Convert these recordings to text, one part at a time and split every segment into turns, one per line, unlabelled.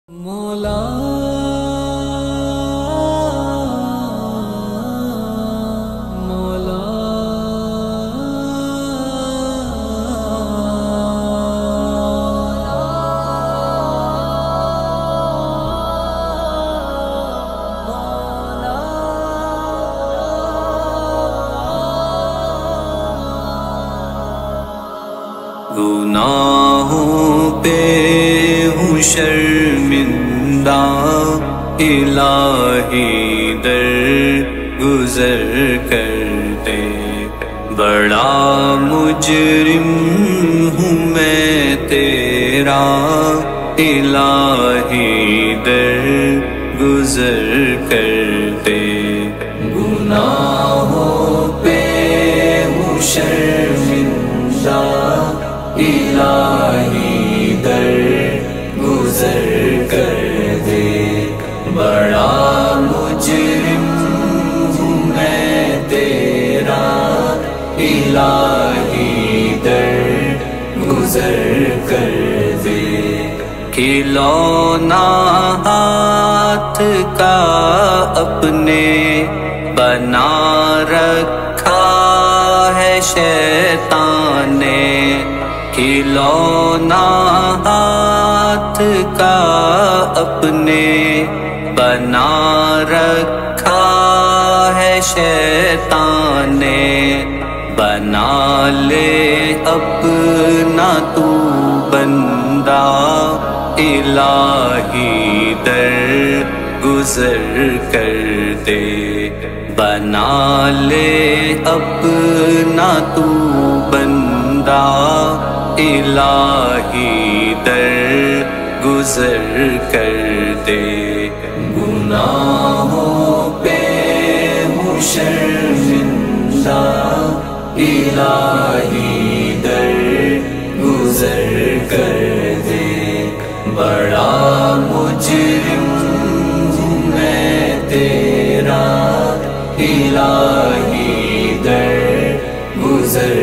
مولا مولا گناہوں پہ ہوں شرمندہ، الہی در گزر کر دے، بڑا مجرم ہوں میں تیرا، الہی در گزر کر دے، گناہوں پہ ہوں شرمندہ، الہی در گزر کر دے، بڑا مجرم ہوں میں تیرا، الہی در گزر کر دے، کھلونا ہاتھ کا اپنے بنا رکھا ہے شیطان نے، کھلونا ہاتھ کا اپنے بنا رکھا ہے شیطان نے، بنا لے اپنا تو بندہ، الہی در گزر کر دے، بنا لے اپنا تو بندہ، الہی در گزر کر دے، گناہوں پہ ہوں شرمندہ، الہی در گزر کر دے، بڑا مجرم ہوں میں تیرا، الہی در گزر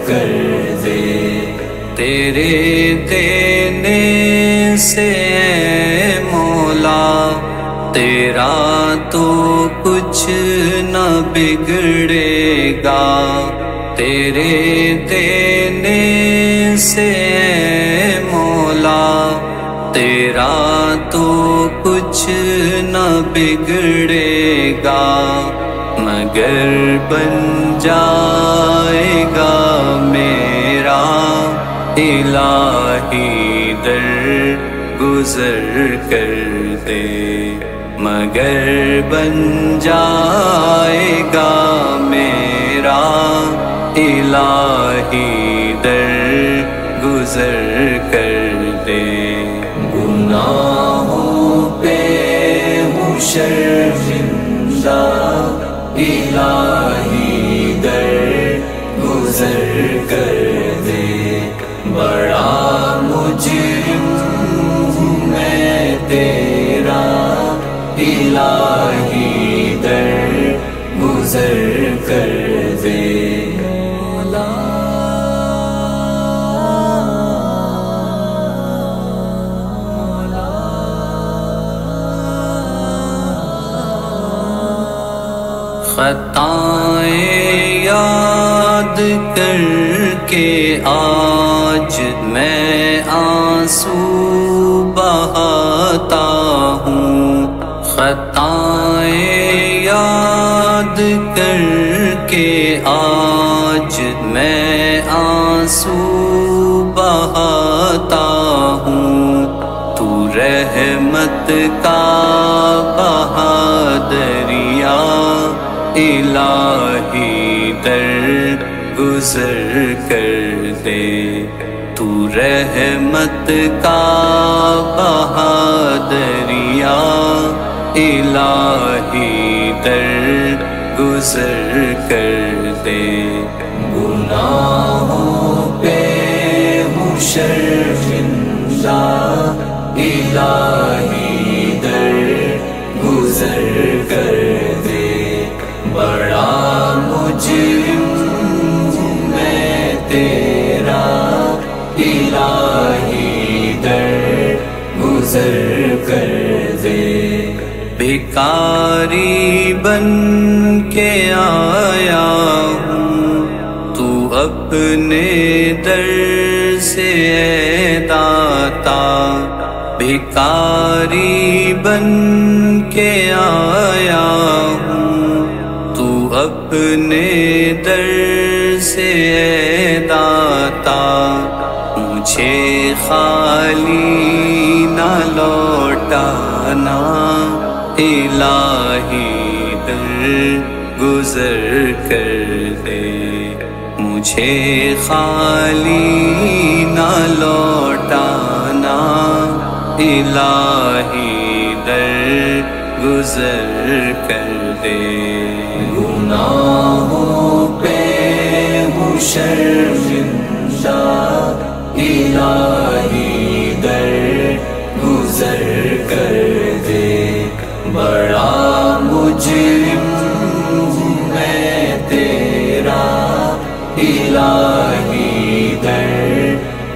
کر دے، تیرے دینے سے اے مولا، تیرا تو کچھ نہ بگڑے گا، تیرے دینے سے اے مولا، تیرا تو کچھ نہ بگڑے گا، مگر بن جائے گا میرا، الہی در گزر کر دے، مگر بن جائے گا میرا، الہی در گزر کر دے، گناہوں پہ ہوں شرمندہ، الہی در گزر کر دے، بڑا مجرم ہوں میں تیرا، الہی در گزر کر دے، خطائیں یاد کر کے آج میں آنسو بہاتا ہوں، خطائیں یاد کر کے آج میں آنسو بہاتا ہوں، تو رحمت کا بہا دریا، الہی در گزر کر دے، تو رحمت کا بہا دریا، الہی در گزر کر دے، گناہوں پہ ہوں شرمندہ، الہی در گزر کر دے، بڑا مجرم ہوں میں تیرا، الہی در گزر کر دے،
بھکاری بن کے آیا ہوں، تو اپنے در سے اے داتا، بھکاری بن کے آیا ہوں، تو اپنے در سے اے داتا، مجھے خالی نہ لوٹانا، الہی در گزر کر دے، مجھے خالی نہ لوٹانا، الہی در گزر کر دے،
گناہوں پہ ہوں شرمندہ، الہی در گزر کر دے، بڑا مجرم ہوں میں تیرا، الہی در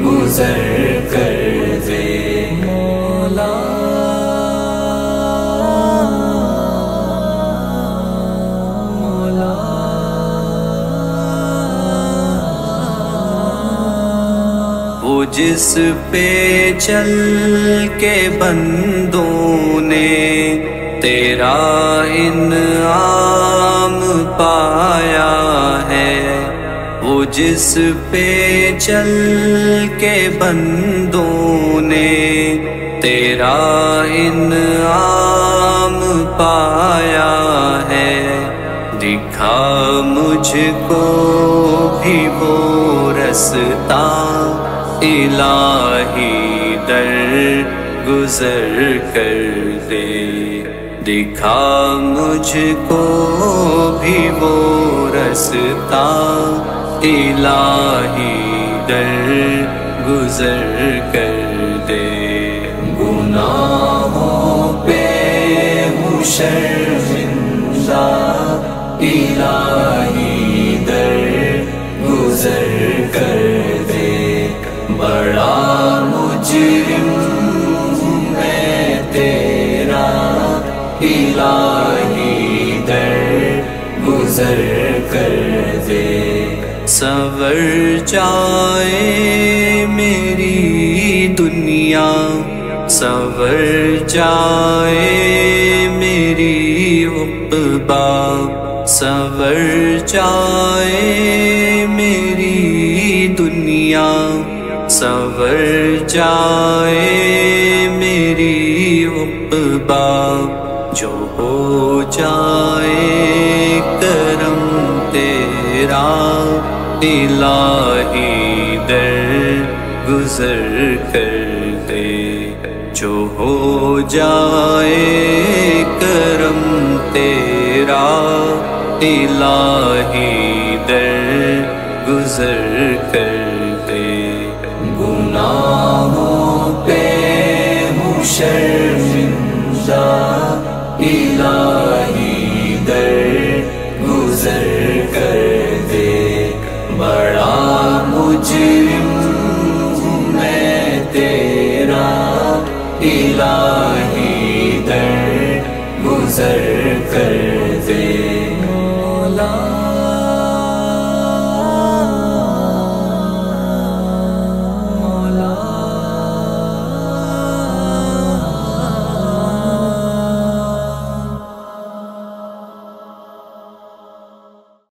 گزر کر دے، مولا
وہ جس پہ چل کے بندوں نے تیرا انعام پایا ہے، وہ جس پہ چل کے بندوں نے تیرا انعام پایا ہے، دکھا مجھ کو بھی وہ رستہ، الہی در گزر کر دے، دکھا مجھ کو بھی وہ رستہ، الہی در گزر کر دے،
گناہوں پہ ہوں شرمندہ، الہی در گزر کر دے، بڑا مجرم ہوں میں تیرا، الہی در گزر کر دے،
سنور جائے میری دنیا، سنور جائے میری عقبیٰ، سنور جائے میری دنیا، سنور جائے میری عقبیٰ، جو ہو جائے کرم تیرا، الہی در گزر کر دے، جو ہو جائے کرم تیرا، الہی در گزر کر دے،
گناہوں پہ ہوں شرمندہ، الہی در گزر کر دے، بڑا مجرم ہوں میں تیرا، الہی